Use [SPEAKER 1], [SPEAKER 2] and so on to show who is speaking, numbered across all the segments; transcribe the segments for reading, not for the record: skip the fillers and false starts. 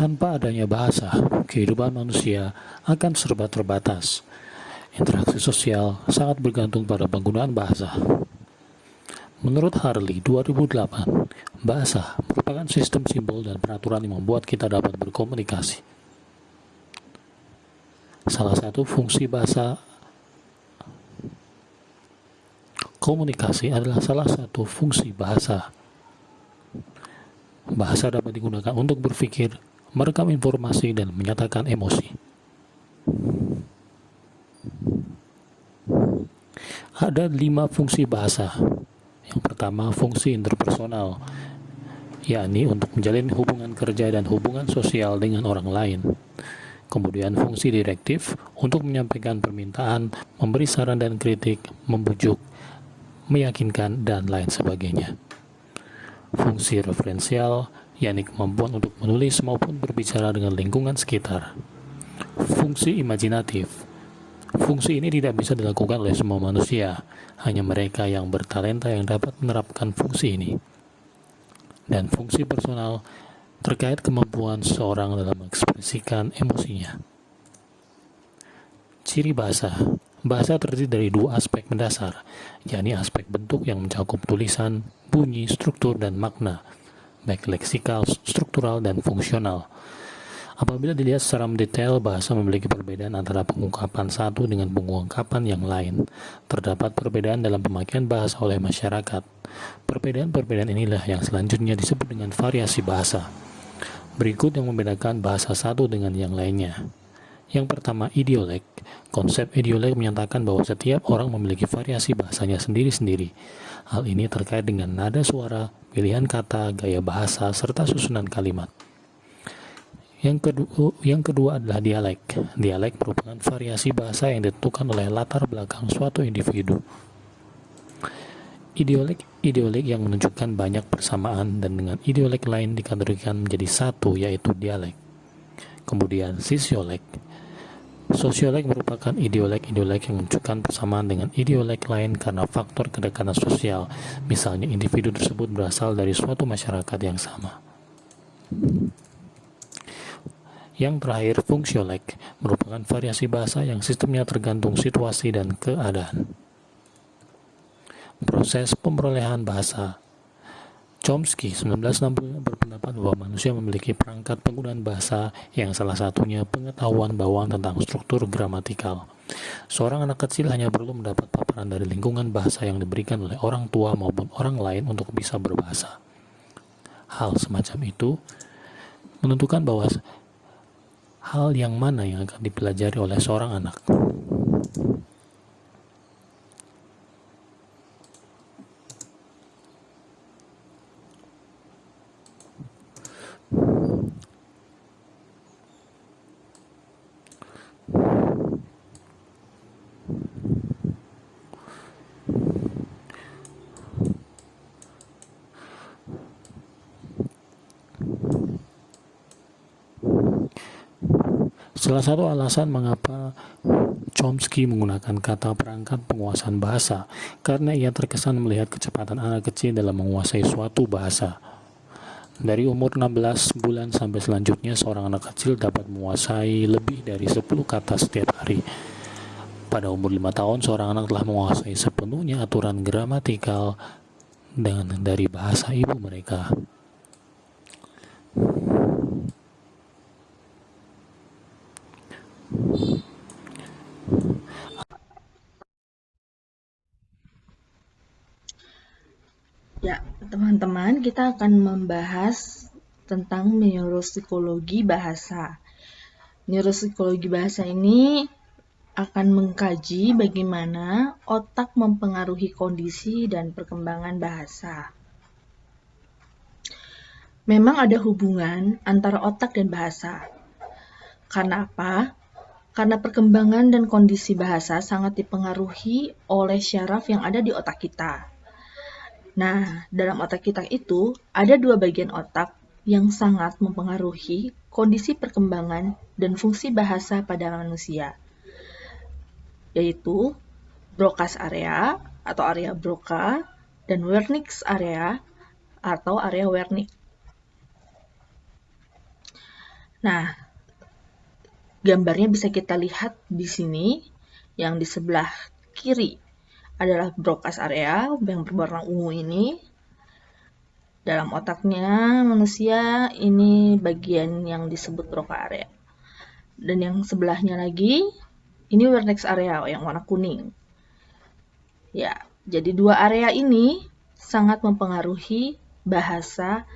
[SPEAKER 1] Tanpa adanya bahasa, kehidupan manusia akan serba terbatas. Interaksi sosial sangat bergantung pada penggunaan bahasa. Menurut Harley 2008, bahasa merupakan sistem simbol dan peraturan yang membuat kita dapat berkomunikasi. Salah satu fungsi bahasa komunikasi adalah salah satu fungsi bahasa. Bahasa dapat digunakan untuk berpikir, merekam informasi, dan menyatakan emosi. Ada 5 fungsi bahasa. Yang pertama, fungsi interpersonal, yakni untuk menjalin hubungan kerja dan hubungan sosial dengan orang lain. Kemudian fungsi direktif, untuk menyampaikan permintaan, memberi saran dan kritik, membujuk, meyakinkan, dan lain sebagainya. Fungsi referensial, yakni kemampuan untuk menulis maupun berbicara dengan lingkungan sekitar. Fungsi imajinatif, fungsi ini tidak bisa dilakukan oleh semua manusia, hanya mereka yang bertalenta yang dapat menerapkan fungsi ini. Dan fungsi personal, terkait kemampuan seseorang dalam mengekspresikan emosinya. Ciri bahasa. Bahasa terdiri dari 2 aspek mendasar, yakni aspek bentuk yang mencakup tulisan, bunyi, struktur, dan makna, baik leksikal, struktural, dan fungsional. Apabila dilihat secara mendetail, bahasa memiliki perbedaan antara pengungkapan satu dengan pengungkapan yang lain. Terdapat perbedaan dalam pemakaian bahasa oleh masyarakat. Perbedaan-perbedaan inilah yang selanjutnya disebut dengan variasi bahasa. Berikut yang membedakan bahasa satu dengan yang lainnya. Yang pertama, idiolek. Konsep idiolek menyatakan bahwa setiap orang memiliki variasi bahasanya sendiri-sendiri. Hal ini terkait dengan nada suara, pilihan kata, gaya bahasa, serta susunan kalimat. Yang kedua adalah dialek. Dialek merupakan variasi bahasa yang ditentukan oleh latar belakang suatu individu. Idiolek yang menunjukkan banyak persamaan dan dengan idiolek lain dikategorikan menjadi satu, yaitu dialek. Kemudian sosiolek. Sosiolek merupakan idiolek yang menunjukkan persamaan dengan idiolek lain karena faktor kedekatan sosial, misalnya individu tersebut berasal dari suatu masyarakat yang sama. Yang terakhir, fungsiolek merupakan variasi bahasa yang sistemnya tergantung situasi dan keadaan. Proses pemrolehan bahasa. Chomsky 1960 berpendapat bahwa manusia memiliki perangkat penggunaan bahasa yang salah satunya pengetahuan bawaan tentang struktur gramatikal. Seorang anak kecil hanya perlu mendapat paparan dari lingkungan bahasa yang diberikan oleh orang tua maupun orang lain untuk bisa berbahasa. Hal semacam itu menentukan bahwa hal yang mana yang akan dipelajari oleh seorang anak. Salah satu alasan mengapa Chomsky menggunakan kata perangkat penguasaan bahasa, karena ia terkesan melihat kecepatan anak kecil dalam menguasai suatu bahasa. Dari umur 16 bulan sampai selanjutnya, seorang anak kecil dapat menguasai lebih dari 10 kata setiap hari. Pada umur 5 tahun, seorang anak telah menguasai sepenuhnya aturan gramatikal dari bahasa ibu mereka.
[SPEAKER 2] Ya, teman-teman, kita akan membahas tentang neuropsikologi bahasa. Neuropsikologi bahasa ini akan mengkaji bagaimana otak mempengaruhi kondisi dan perkembangan bahasa. Memang ada hubungan antara otak dan bahasa. Karena apa? Karena perkembangan dan kondisi bahasa sangat dipengaruhi oleh syaraf yang ada di otak kita. Nah, dalam otak kita itu ada 2 bagian otak yang sangat mempengaruhi kondisi perkembangan dan fungsi bahasa pada manusia, yaitu Broca's area atau area Broca dan Wernicke's area atau area Wernicke. Nah, gambarnya bisa kita lihat di sini. Yang di sebelah kiri adalah brokas area yang berwarna ungu ini. Dalam otaknya manusia ini bagian yang disebut broca area. Dan yang sebelahnya lagi ini vertex area yang warna kuning. Ya, jadi dua area ini sangat mempengaruhi bahasa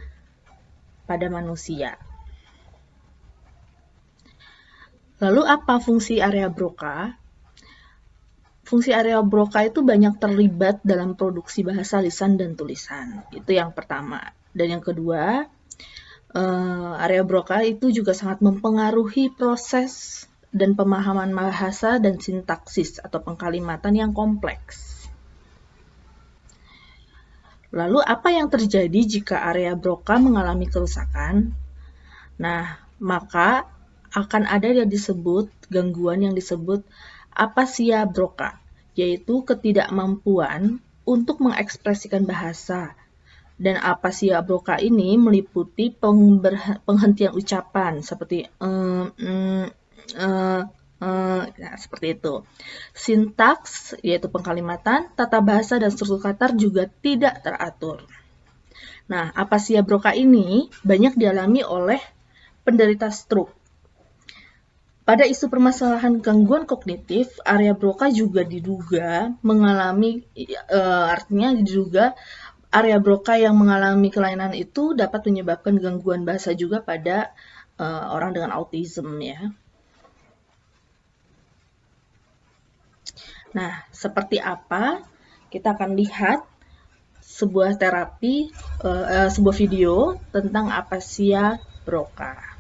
[SPEAKER 2] pada manusia. Lalu apa fungsi area broca? Fungsi area broca itu banyak terlibat dalam produksi bahasa lisan dan tulisan. Itu yang pertama. Dan yang kedua, area broca itu juga sangat mempengaruhi proses dan pemahaman bahasa dan sintaksis atau pengkalimatan yang kompleks. Lalu apa yang terjadi jika area broca mengalami kerusakan? Nah, maka akan ada yang disebut gangguan yang disebut apasia broca, yaitu ketidakmampuan untuk mengekspresikan bahasa. Dan apasia broca ini meliputi penghentian ucapan seperti seperti itu. Sintaks, yaitu pengkalimatan, tata bahasa dan struktur kata juga tidak teratur. Nah, apasia broca ini banyak dialami oleh penderita stroke. Pada isu permasalahan gangguan kognitif, area broca juga diduga mengalami, artinya diduga area broca yang mengalami kelainan itu dapat menyebabkan gangguan bahasa juga pada orang dengan autism ya. Nah, seperti apa? Kita akan lihat sebuah terapi, sebuah video tentang apasia broca.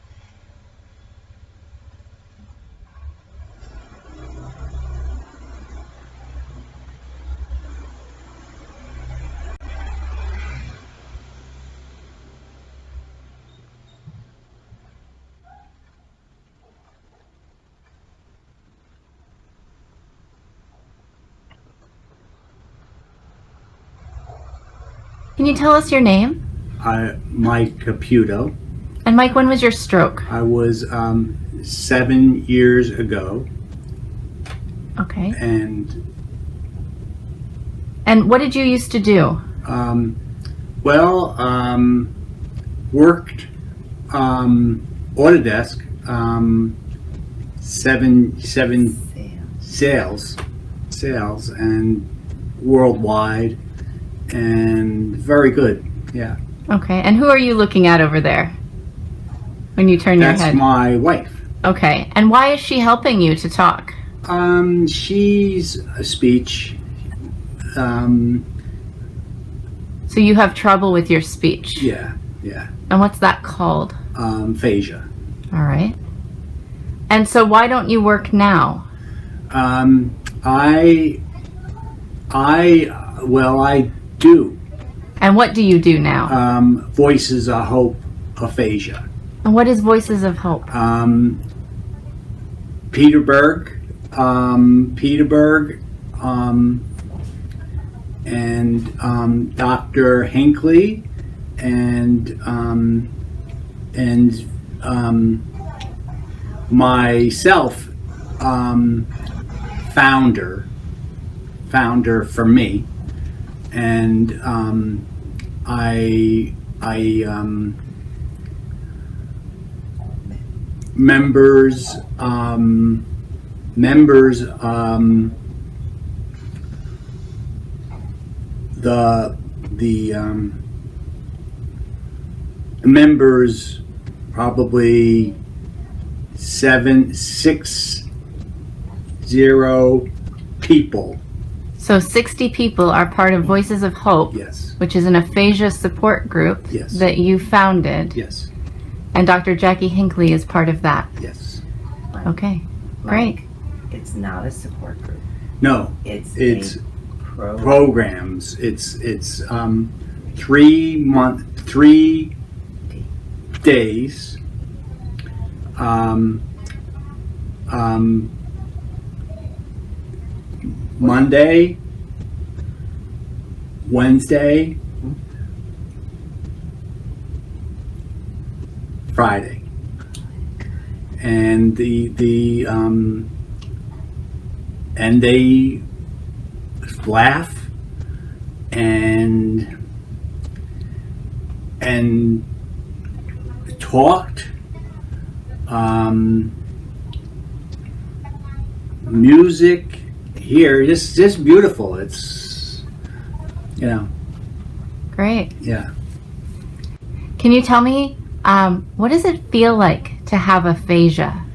[SPEAKER 3] Can you tell us your name?
[SPEAKER 4] Mike Caputo.
[SPEAKER 3] And Mike, when was your stroke?
[SPEAKER 4] I was 7 years ago,
[SPEAKER 3] Okay.
[SPEAKER 4] and
[SPEAKER 3] what did you used to do?
[SPEAKER 4] worked Autodesk, seven sales, and worldwide, and very good. Yeah,
[SPEAKER 3] Okay. And who are you looking at over there when you turn your
[SPEAKER 4] that's
[SPEAKER 3] head?
[SPEAKER 4] my wife.
[SPEAKER 3] Okay. And why is she helping you to talk?
[SPEAKER 4] She's a speech.
[SPEAKER 3] So you have trouble with your speech.
[SPEAKER 4] Yeah.
[SPEAKER 3] And what's that called?
[SPEAKER 4] Aphasia.
[SPEAKER 3] All right. And so why don't you work now?
[SPEAKER 4] I do.
[SPEAKER 3] And what do you do now?
[SPEAKER 4] Voices of Hope aphasia.
[SPEAKER 3] And what is Voices of Hope?
[SPEAKER 4] Peterburg, and Dr. Hinckley, and myself, founder for me, and I members the members probably 60 people.
[SPEAKER 3] So 60 people are part of Voices of Hope,
[SPEAKER 4] Yes.
[SPEAKER 3] which is an aphasia support group
[SPEAKER 4] Yes.
[SPEAKER 3] that you founded.
[SPEAKER 4] Yes.
[SPEAKER 3] And Dr. Jackie Hinckley is part of that.
[SPEAKER 4] Yes.
[SPEAKER 3] Okay. Great.
[SPEAKER 5] It's not a support group.
[SPEAKER 4] No.
[SPEAKER 5] It's
[SPEAKER 4] It's
[SPEAKER 5] a program.
[SPEAKER 4] programs. It's 3 days. Monday, Wednesday, Friday. and and they laugh and talked. Music here, just beautiful. It's, you know,
[SPEAKER 3] Great.
[SPEAKER 4] yeah.
[SPEAKER 3] Can you tell me, what does it feel like to have aphasia?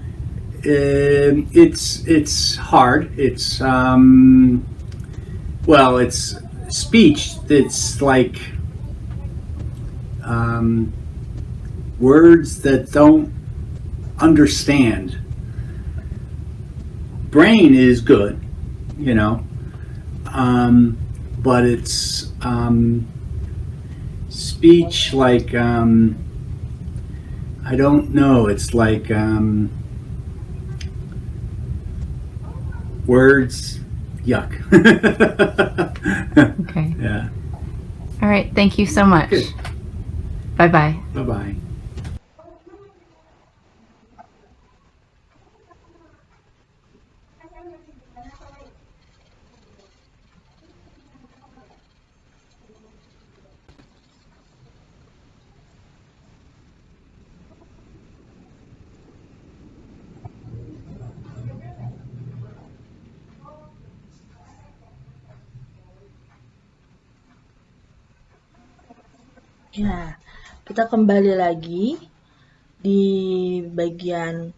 [SPEAKER 4] It's hard. It's well, it's speech that's like words that don't understand. Brain is good, you know, but it's speech like I don't know. It's like words. Yuck.
[SPEAKER 3] Okay.
[SPEAKER 4] Yeah.
[SPEAKER 3] All right. Thank you so much.
[SPEAKER 4] Good.
[SPEAKER 3] Bye-bye.
[SPEAKER 4] Bye bye.
[SPEAKER 2] Ya, kita kembali lagi di bagian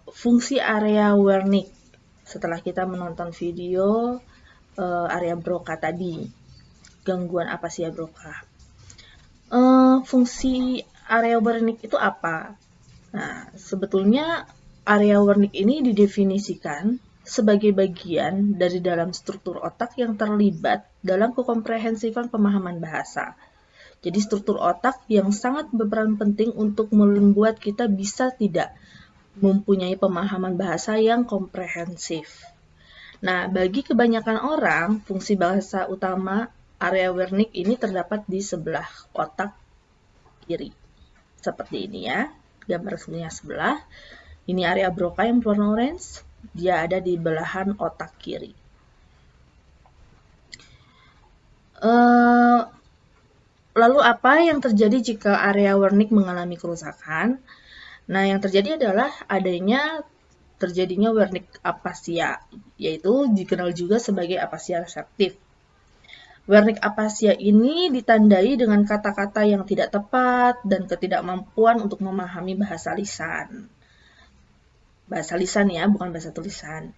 [SPEAKER 2] fungsi area Wernicke setelah kita menonton video area Broca tadi, gangguan apasia Broca. Fungsi area Wernicke itu apa? Nah, sebetulnya area Wernicke ini didefinisikan sebagai bagian dari dalam struktur otak yang terlibat dalam kekomprehensifan pemahaman bahasa. Jadi struktur otak yang sangat berperan penting untuk membuat kita bisa tidak mempunyai pemahaman bahasa yang komprehensif. Nah, bagi kebanyakan orang, fungsi bahasa utama area Wernicke ini terdapat di sebelah otak kiri. Seperti ini ya, gambar sebenarnya sebelah. Ini area Broca yang berwarna orange, dia ada di belahan otak kiri. Lalu apa yang terjadi jika area Wernicke mengalami kerusakan? Nah, yang terjadi adalah terjadinya Wernicke apasia, yaitu dikenal juga sebagai apasia reseptif. Wernicke apasia ini ditandai dengan kata-kata yang tidak tepat dan ketidakmampuan untuk memahami bahasa lisan. Bahasa lisan ya, bukan bahasa tulisan.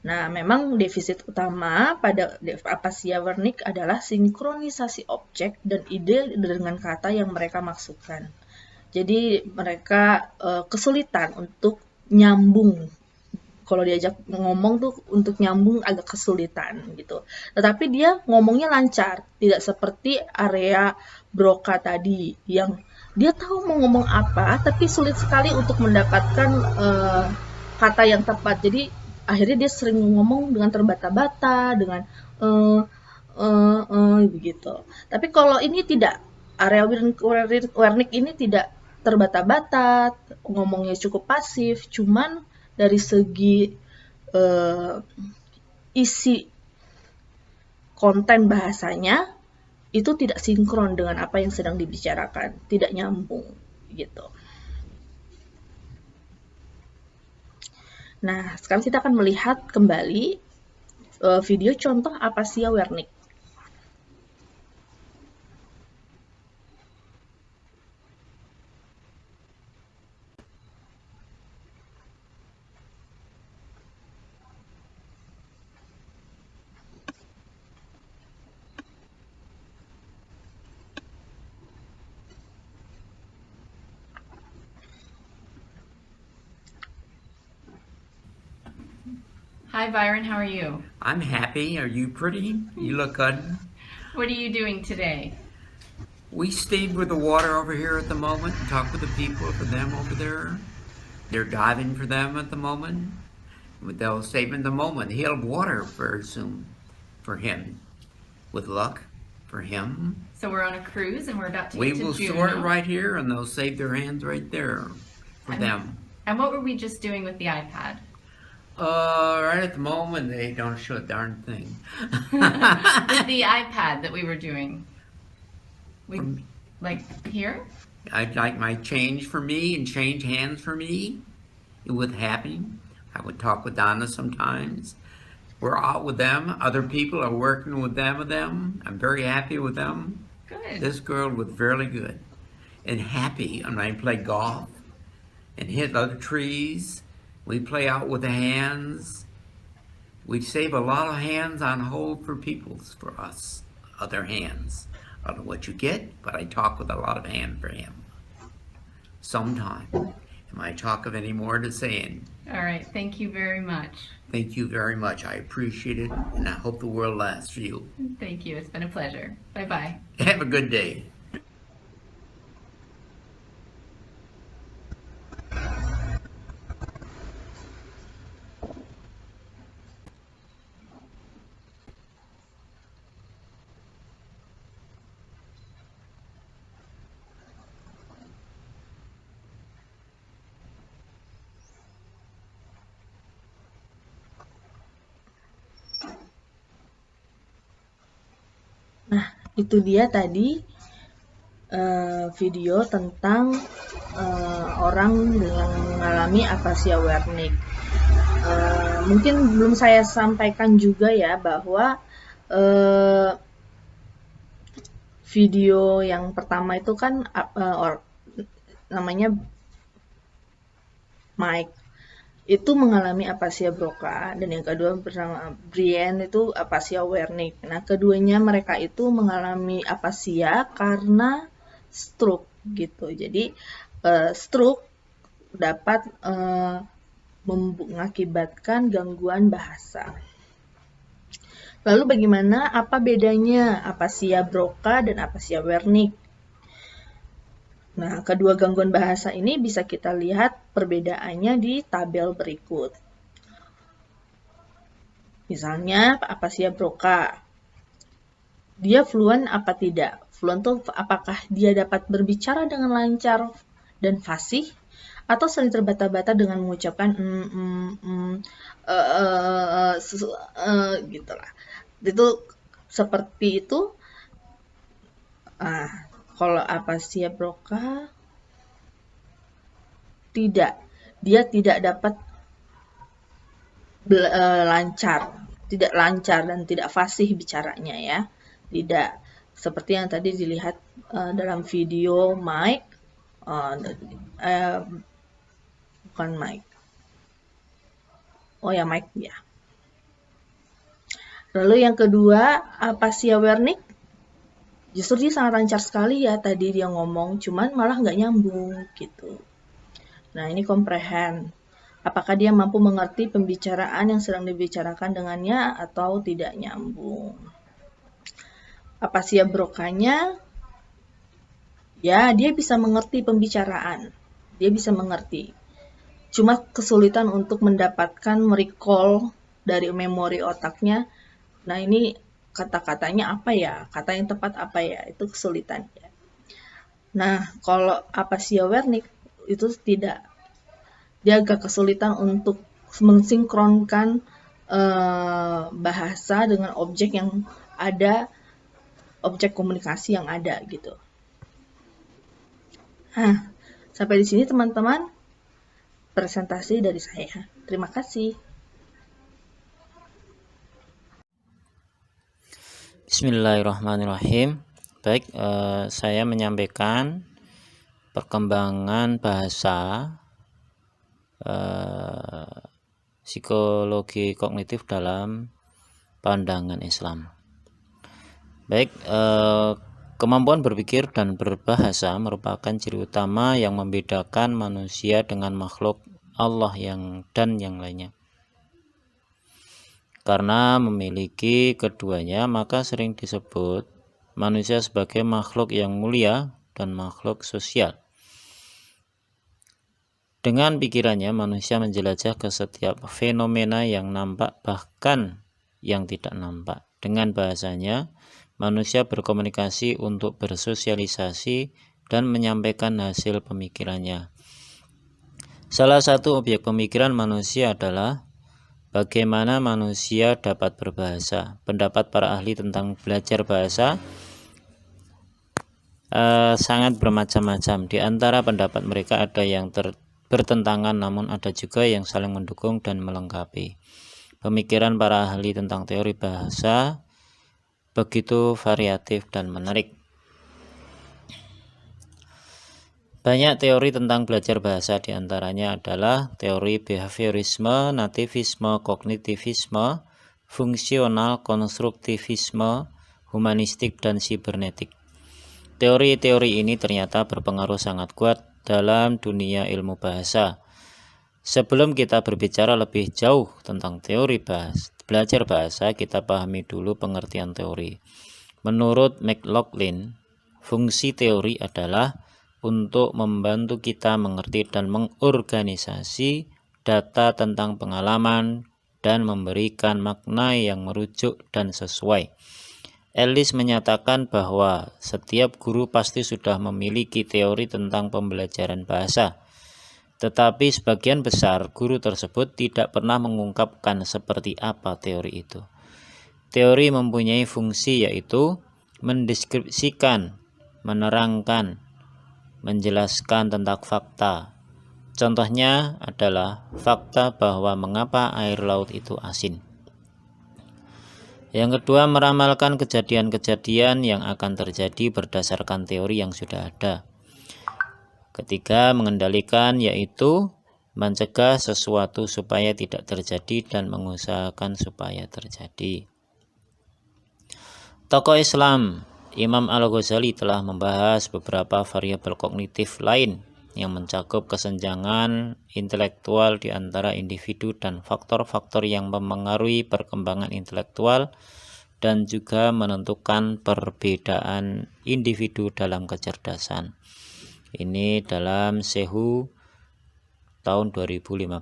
[SPEAKER 2] Nah, memang defisit utama pada apasia Wernicke adalah sinkronisasi objek dan ide dengan kata yang mereka maksudkan. Jadi mereka kesulitan untuk nyambung. Kalau diajak ngomong tuh untuk nyambung agak kesulitan gitu. Tetapi dia ngomongnya lancar, tidak seperti area Broca tadi yang dia tahu mau ngomong apa, tapi sulit sekali untuk mendapatkan kata yang tepat. Jadi akhirnya dia sering ngomong dengan terbata-bata, dengan begitu. Tapi kalau ini tidak, area Wernicke ini tidak terbata-bata, ngomongnya cukup pasif, cuman dari segi isi konten bahasanya itu tidak sinkron dengan apa yang sedang dibicarakan, tidak nyambung gitu. Nah, sekarang kita akan melihat kembali video contoh apasia Wernicke.
[SPEAKER 3] Hi, Byron. How are you?
[SPEAKER 6] I'm happy. Are you pretty? You look good.
[SPEAKER 3] What are you doing today?
[SPEAKER 6] We stayed with the water over here at the moment and talked with the people for them over there. They're diving for them at the moment. They'll save in the moment. He'll have water very soon for him. With luck for him.
[SPEAKER 3] So we're on a cruise and we're about to
[SPEAKER 6] We
[SPEAKER 3] get to
[SPEAKER 6] will
[SPEAKER 3] Juneau.
[SPEAKER 6] store it right here and they'll save their hands right there for them.
[SPEAKER 3] And what were we just doing with the iPad?
[SPEAKER 6] Right at the moment, they don't show a darn thing.
[SPEAKER 3] With the iPad that we were doing. We,
[SPEAKER 6] From-
[SPEAKER 3] like here?
[SPEAKER 6] I'd like my change for me and change hands for me. It would happen. I would talk with Donna sometimes. We're out with them. Other people are working with them. I'm very happy with them.
[SPEAKER 3] Good.
[SPEAKER 6] This girl was very good and happy. And I play golf and hit other trees. We play out with the hands. We save a lot of hands on hold for us, other hands. I don't know what you get, but I talk with a lot of hand for him. Sometime. Am I talk of any more to saying?
[SPEAKER 3] All right. Thank you very much.
[SPEAKER 6] Thank you very much. I appreciate it, and I hope the world lasts for you.
[SPEAKER 3] Thank you. It's been a pleasure. Bye-bye.
[SPEAKER 6] Have a good day.
[SPEAKER 2] Nah, itu dia tadi video tentang orang yang mengalami afasia Wernicke. Mungkin belum saya sampaikan juga ya bahwa video yang pertama itu kan namanya Mike itu mengalami afasia Broca, dan yang kedua bersama Brian itu afasia Wernicke. Nah, keduanya mereka itu mengalami afasia karena stroke gitu. Jadi stroke dapat mengakibatkan gangguan bahasa. Lalu bagaimana, apa bedanya afasia Broca dan afasia Wernicke? Nah, kedua gangguan bahasa ini bisa kita lihat perbedaannya di tabel berikut. Misalnya, afasia Broca. Dia fluent apa tidak? Fluent itu apakah dia dapat berbicara dengan lancar dan fasih, atau sering terbata-bata dengan mengucapkan gitulah. Itu seperti itu. Kalau afasia Broca tidak, dia tidak dapat tidak lancar dan tidak fasih bicaranya ya. Tidak seperti yang tadi dilihat dalam video Mike, bukan Mike. Oh ya, Mike ya. Lalu yang kedua, afasia Wernicke. Justru dia sangat lancar sekali ya, tadi dia ngomong, cuman malah nggak nyambung gitu. Nah, ini comprehend. Apakah dia mampu mengerti pembicaraan yang sedang dibicarakan dengannya atau tidak nyambung. Afasia Broca-nya, ya dia bisa mengerti pembicaraan. Dia bisa mengerti. Cuma kesulitan untuk mendapatkan merecall dari memori otaknya. Nah, ini kata-katanya apa ya? Kata yang tepat apa ya? Itu kesulitan ya. Nah, kalau afasia Wernicke itu tidak. Dia agak kesulitan untuk mensinkronkan bahasa dengan objek yang ada, objek komunikasi yang ada gitu. Nah, sampai di sini teman-teman presentasi dari saya. Terima kasih.
[SPEAKER 7] Bismillahirrahmanirrahim. Baik, saya menyampaikan perkembangan bahasa psikologi kognitif dalam pandangan Islam. Baik, kemampuan berpikir dan berbahasa merupakan ciri utama yang membedakan manusia dengan makhluk Allah yang lainnya. Karena memiliki keduanya, maka sering disebut manusia sebagai makhluk yang mulia dan makhluk sosial. Dengan pikirannya, manusia menjelajah ke setiap fenomena yang nampak bahkan yang tidak nampak. Dengan bahasanya, manusia berkomunikasi untuk bersosialisasi dan menyampaikan hasil pemikirannya. Salah satu objek pemikiran manusia adalah bagaimana manusia dapat berbahasa. Pendapat para ahli tentang belajar bahasa sangat bermacam-macam. Di antara pendapat mereka ada yang bertentangan, namun ada juga yang saling mendukung dan melengkapi. Pemikiran para ahli tentang teori bahasa begitu variatif dan menarik. Banyak teori tentang belajar bahasa, diantaranya adalah teori behaviorisme, nativisme, kognitivisme, fungsional, konstruktivisme, humanistik, dan sibernetik. Teori-teori ini ternyata berpengaruh sangat kuat dalam dunia ilmu bahasa. Sebelum kita berbicara lebih jauh tentang teori belajar bahasa, kita pahami dulu pengertian teori. Menurut McLaughlin, fungsi teori adalah untuk membantu kita mengerti dan mengorganisasi data tentang pengalaman dan memberikan makna yang merujuk dan sesuai. Ellis menyatakan bahwa setiap guru pasti sudah memiliki teori tentang pembelajaran bahasa, tetapi sebagian besar guru tersebut tidak pernah mengungkapkan seperti apa teori itu. Teori mempunyai fungsi yaitu mendeskripsikan, menerangkan, menjelaskan tentang fakta. Contohnya adalah fakta bahwa mengapa air laut itu asin. Yang kedua, meramalkan kejadian-kejadian yang akan terjadi berdasarkan teori yang sudah ada. Ketiga, mengendalikan yaitu mencegah sesuatu supaya tidak terjadi dan mengusahakan supaya terjadi. Tokoh Islam Imam Al-Ghazali telah membahas beberapa variabel kognitif lain yang mencakup kesenjangan intelektual di antara individu dan faktor-faktor yang mempengaruhi perkembangan intelektual dan juga menentukan perbedaan individu dalam kecerdasan. Ini dalam Sehu tahun 2015.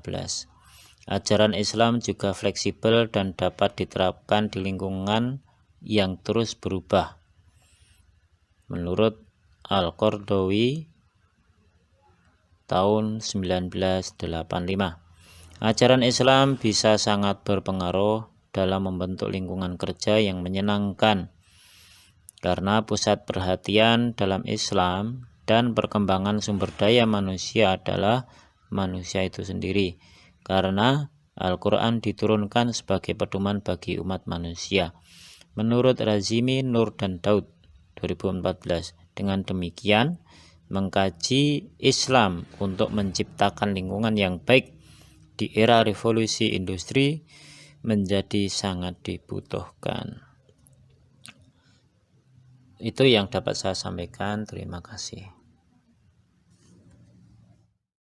[SPEAKER 7] Ajaran Islam juga fleksibel dan dapat diterapkan di lingkungan yang terus berubah. Menurut Al-Qardawi tahun 1985, ajaran Islam bisa sangat berpengaruh dalam membentuk lingkungan kerja yang menyenangkan, karena pusat perhatian dalam Islam dan perkembangan sumber daya manusia adalah manusia itu sendiri, karena Al-Quran diturunkan sebagai pedoman bagi umat manusia. Menurut Razimi, Nur dan Daud 2014, dengan demikian mengkaji Islam untuk menciptakan lingkungan yang baik di era revolusi industri menjadi sangat dibutuhkan. Itu yang dapat saya sampaikan. Terima kasih.